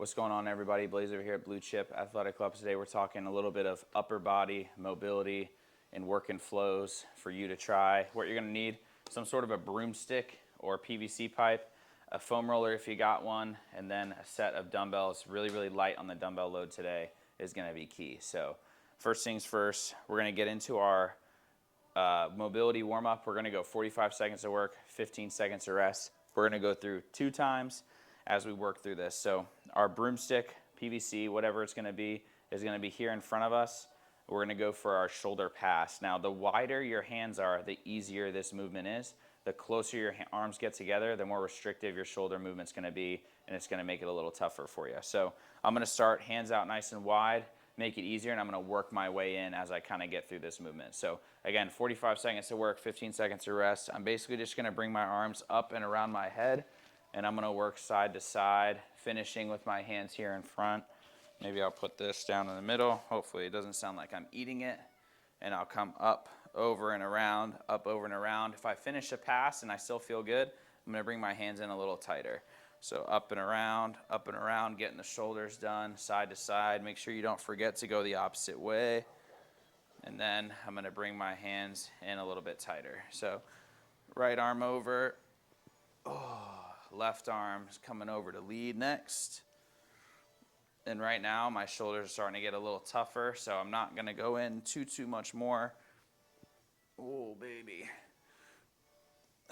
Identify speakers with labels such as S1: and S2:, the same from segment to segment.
S1: What's going on, everybody? Blaze over here at Blue Chip Athletic Club. Today we're talking a little bit of upper body mobility and work and flows for you to try. What you're going to need, some sort of a broomstick or PVC pipe, a foam roller if you got one, and then a set of dumbbells. Really light on the dumbbell load today is going to be key. So first things first, we're going to get into our mobility warm-up. We're going to go 45 seconds of work, 15 seconds of rest. We're going to go through 2 times as we work through this. So our broomstick, PVC, whatever it's going to be, is going to be here in front of us. We're going to go for our shoulder pass. Now, the wider your hands are, the easier this movement is. The closer your arms get together, the more restrictive your shoulder movement's going to be, and it's going to make it a little tougher for you. So I'm going to start hands out nice and wide, make it easier, and I'm going to work my way in as I kind of get through this movement. So again, 45 seconds to work, 15 seconds to rest. I'm basically just going to bring my arms up and around my head, and I'm going to work side to side, finishing with my hands here in front. Maybe I'll put this down in the middle. Hopefully it doesn't sound like I'm eating it. And I'll come up, over and around, up, over and around. If I finish a pass and I still feel good, I'm going to bring my hands in a little tighter. So up and around, getting the shoulders done, side to side. Make sure you don't forget to go the opposite way. And then I'm going to bring my hands in a little bit tighter. So right arm over. Left arm's coming over to lead next. And right now my shoulders are starting to get a little tougher, so I'm not going to go in too much more. Oh, baby.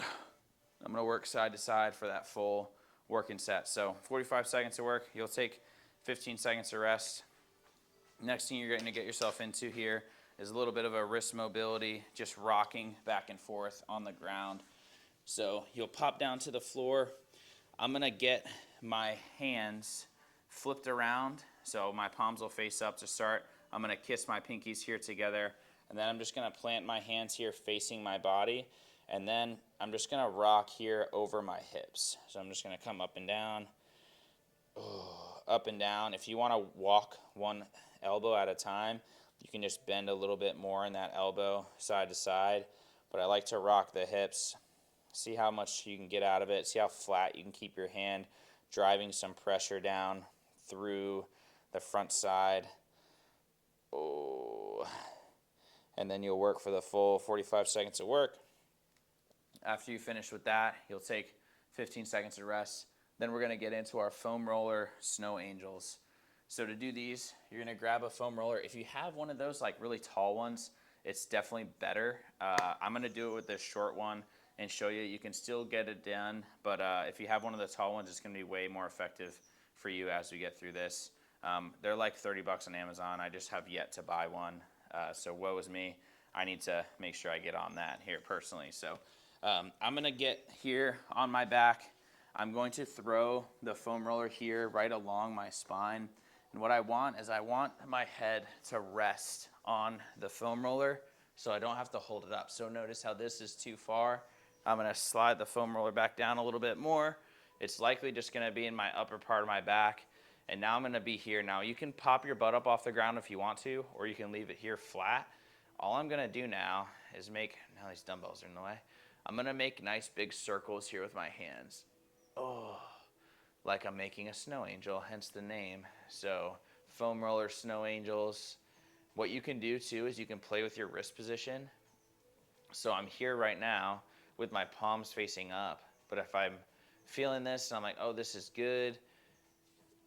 S1: I'm going to work side to side for that full working set. So 45 seconds of work. You'll take 15 seconds of rest. Next thing you're going to get yourself into here is a little bit of a wrist mobility, just rocking back and forth on the ground. So you'll pop down to the floor. I'm going to get my hands flipped around, so my palms will face up to start. I'm going to kiss my pinkies here together, and then I'm just going to plant my hands here facing my body, and then I'm just going to rock here over my hips. So I'm just going to come up and down, up and down. If you want to walk one elbow at a time, you can just bend a little bit more in that elbow side to side, but I like to rock the hips. See how much you can get out of it. See how flat you can keep your hand, driving some pressure down through the front side. And then you'll work for the full 45 seconds of work. After you finish with that, you'll take 15 seconds of rest. Then we're going to get into our foam roller snow angels. So to do these, you're going to grab a foam roller. If you have one of those like really tall ones, it's definitely better. I'm going to do it with this short one and show you. You can still get it done, but if you have one of the tall ones, it's going to be way more effective for you as we get through this. They're like 30 bucks on Amazon. I just have yet to buy one, so woe is me. I need to make sure I get on that here personally. So I'm going to get here on my back. I'm going to throw the foam roller here right along my spine, and what I want is I want my head to rest on the foam roller so I don't have to hold it up. So notice how this is too far. I'm going to slide the foam roller back down a little bit more. It's likely just going to be in my upper part of my back. And now I'm going to be here. Now you can pop your butt up off the ground if you want to, or you can leave it here flat. All I'm going to do now is now these dumbbells are in the way. I'm going to make nice big circles here with my hands. Like I'm making a snow angel, hence the name. So foam roller snow angels. What you can do too is you can play with your wrist position. So I'm here right now with my palms facing up. But if I'm feeling this and I'm like, oh, this is good,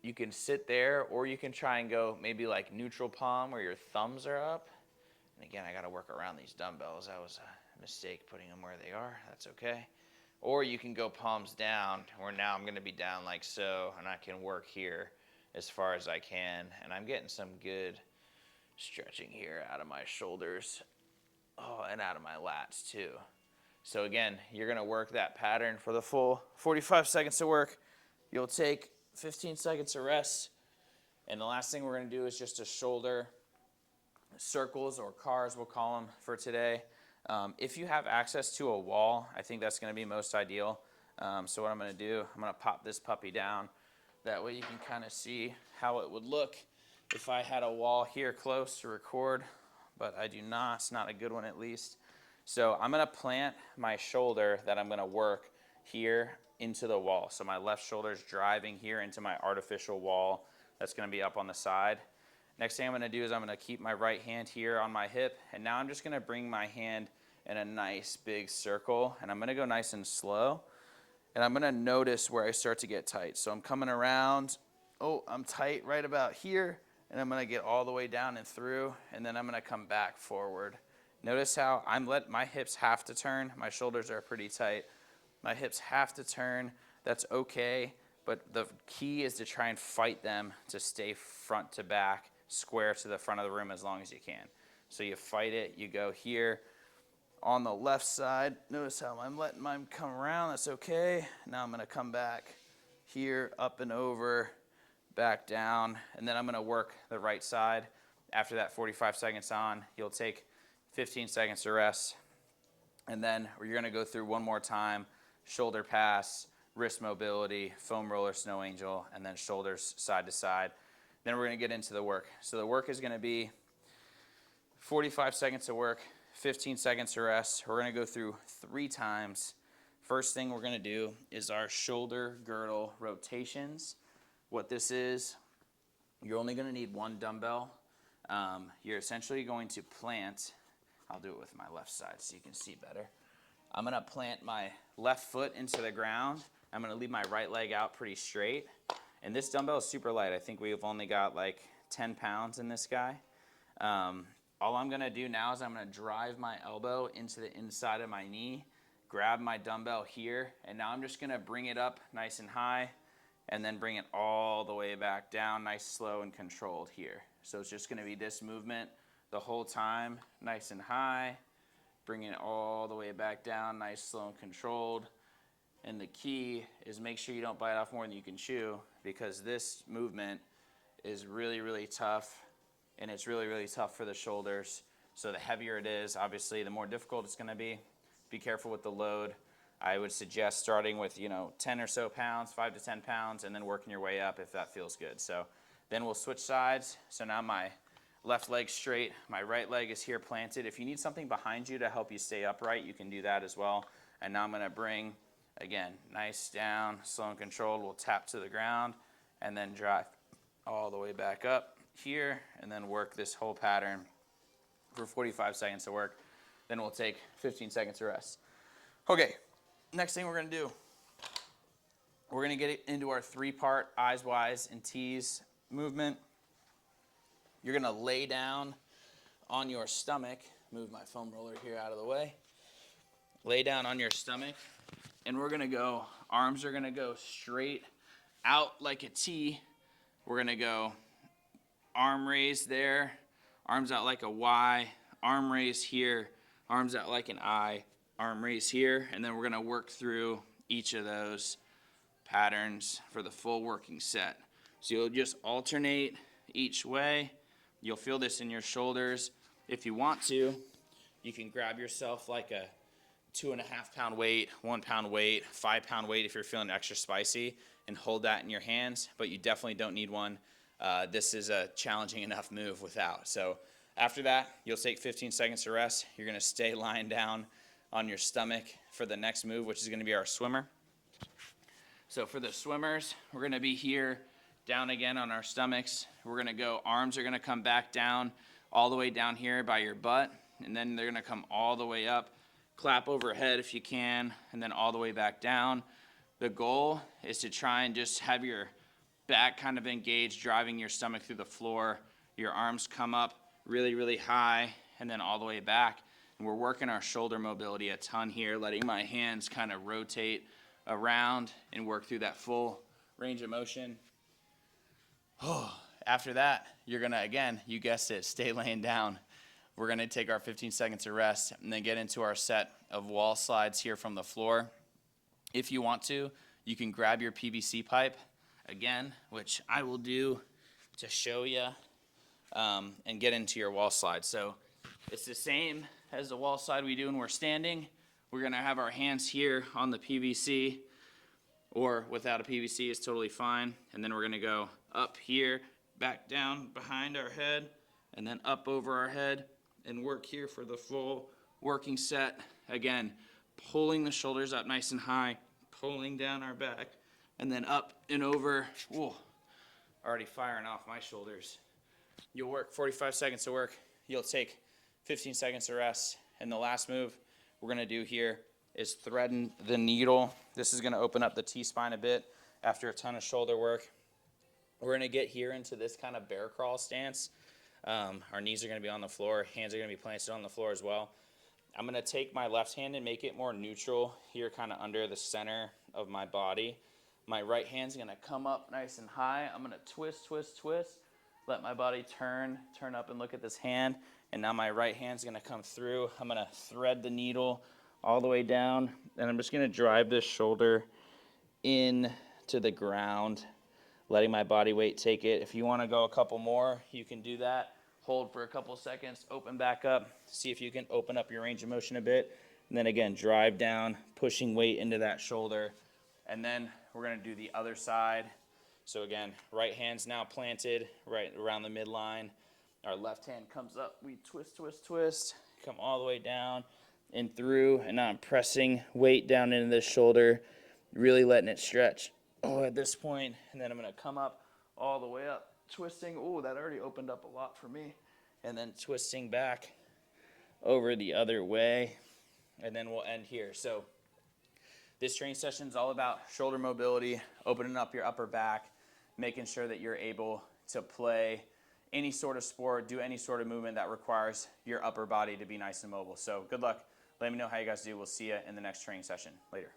S1: you can sit there, or you can try and go maybe like neutral palm where your thumbs are up. And again, I got to work around these dumbbells. That was a mistake putting them where they are. That's okay. Or you can go palms down, where now I'm going to be down like so, and I can work here as far as I can. And I'm getting some good stretching here out of my shoulders. And out of my lats too. So again, you're going to work that pattern for the full 45 seconds of work. You'll take 15 seconds of rest. And the last thing we're going to do is just a shoulder circles, or cars we'll call them for today. If you have access to a wall, I think that's going to be most ideal. So what I'm going to do, I'm going to pop this puppy down. That way you can kind of see how it would look if I had a wall here close to record. But I do not. It's not a good one, at least. So I'm going to plant my shoulder that I'm going to work here into the wall. So my left shoulder is driving here into my artificial wall that's going to be up on the side. Next thing I'm going to do is I'm going to keep my right hand here on my hip, and now I'm just going to bring my hand in a nice big circle, and I'm going to go nice and slow, and I'm going to notice where I start to get tight. So I'm coming around, oh, I'm tight right about here, and I'm going to get all the way down and through, and then I'm going to come back forward. Notice how my hips have to turn. My shoulders are pretty tight. My hips have to turn. That's okay, but the key is to try and fight them to stay front to back, square to the front of the room as long as you can. So you fight it, you go here. On the left side, notice how I'm letting mine come around. That's okay. Now I'm going to come back here, up and over, back down, and then I'm going to work the right side. After that 45 seconds on, you'll take 15 seconds to rest, and then you're going to go through one more time, shoulder pass, wrist mobility, foam roller, snow angel, and then shoulders side to side. Then we're going to get into the work. So the work is going to be 45 seconds of work, 15 seconds to rest. We're going to go through 3 times. First thing we're going to do is our shoulder girdle rotations. What this is, you're only going to need 1 dumbbell. You're essentially going to plant, I'll do it with my left side so you can see better. I'm going to plant my left foot into the ground. I'm going to leave my right leg out pretty straight. And this dumbbell is super light. I think we've only got like 10 pounds in this guy. All I'm going to do now is I'm going to drive my elbow into the inside of my knee, grab my dumbbell here, and now I'm just going to bring it up nice and high and then bring it all the way back down, nice, slow, and controlled here. So it's just going to be this movement the whole time, nice and high, bringing it all the way back down, nice, slow, and controlled. And the key is make sure you don't bite off more than you can chew, because this movement is really, really tough, and it's really, really tough for the shoulders. So the heavier it is, obviously, the more difficult it's going to be. Be careful with the load. I would suggest starting with 10 or so pounds, 5 to 10 pounds, and then working your way up if that feels good. So then we'll switch sides. So now my left leg straight, my right leg is here planted. If you need something behind you to help you stay upright, you can do that as well. And now I'm going to bring, again, nice down, slow and controlled. We'll tap to the ground and then drive all the way back up here, and then work this whole pattern for 45 seconds of work. Then we'll take 15 seconds to rest. Okay, next thing we're going to do, we're going to get into our 3-part eyes wide and tease movement. You're going to lay down on your stomach. Move my foam roller here out of the way. Lay down on your stomach, and we're going to go, arms are going to go straight out like a T. We're going to go arm raise there, arms out like a Y, arm raise here, arms out like an I, arm raise here, and then we're going to work through each of those patterns for the full working set. So you'll just alternate each way. You'll feel this in your shoulders. If you want to, you can grab yourself like a 2.5 pound weight, 1 pound weight, 5 pound weight if you're feeling extra spicy, and hold that in your hands, but you definitely don't need one. This is a challenging enough move without. So after that, you'll take 15 seconds to rest. You're going to stay lying down on your stomach for the next move, which is going to be our swimmer. So for the swimmers, we're going to be here down again on our stomachs. We're going to go, arms are going to come back down all the way down here by your butt, and then they're going to come all the way up. Clap overhead if you can, and then all the way back down. The goal is to try and just have your back kind of engaged, driving your stomach through the floor. Your arms come up really, really high, and then all the way back. And we're working our shoulder mobility a ton here, letting my hands kind of rotate around and work through that full range of motion. After that, you're going to, again, you guessed it, stay laying down. We're going to take our 15 seconds of rest and then get into our set of wall slides here from the floor. If you want to, you can grab your PVC pipe, again, which I will do to show you, and get into your wall slide. So it's the same as the wall slide we do when we're standing. We're going to have our hands here on the PVC, or without a PVC is totally fine. And then we're going to go up here, back down behind our head, and then up over our head, and work here for the full working set. Again, pulling the shoulders up nice and high, pulling down our back, and then up and over. Whoa, already firing off my shoulders. You'll work 45 seconds of work. You'll take 15 seconds of rest. And the last move we're gonna do here is threading the needle. This is gonna open up the T-spine a bit after a ton of shoulder work. We're gonna get here into this kind of bear crawl stance. Our knees are gonna be on the floor, hands are gonna be planted on the floor as well. I'm gonna take my left hand and make it more neutral here, kind of under the center of my body. My right hand's gonna come up nice and high. I'm gonna twist, twist, twist. Let my body turn up and look at this hand. And now my right hand's gonna come through. I'm gonna thread the needle all the way down, and I'm just gonna drive this shoulder in to the ground, letting my body weight take it. If you wanna go a couple more, you can do that. Hold for a couple seconds, open back up. See if you can open up your range of motion a bit. And then again, drive down, pushing weight into that shoulder. And then we're gonna do the other side. So again, right hand's now planted right around the midline. Our left hand comes up, we twist, twist, twist, come all the way down and through, and now I'm pressing weight down into this shoulder, really letting it stretch at this point, and then I'm gonna come up all the way up, twisting. Oh, that already opened up a lot for me. And then twisting back over the other way, and then we'll end here. So this training session is all about shoulder mobility, opening up your upper back, making sure that you're able to play any sort of sport, do any sort of movement that requires your upper body to be nice and mobile. So good luck. Let me know how you guys do. We'll see you in the next training session. Later.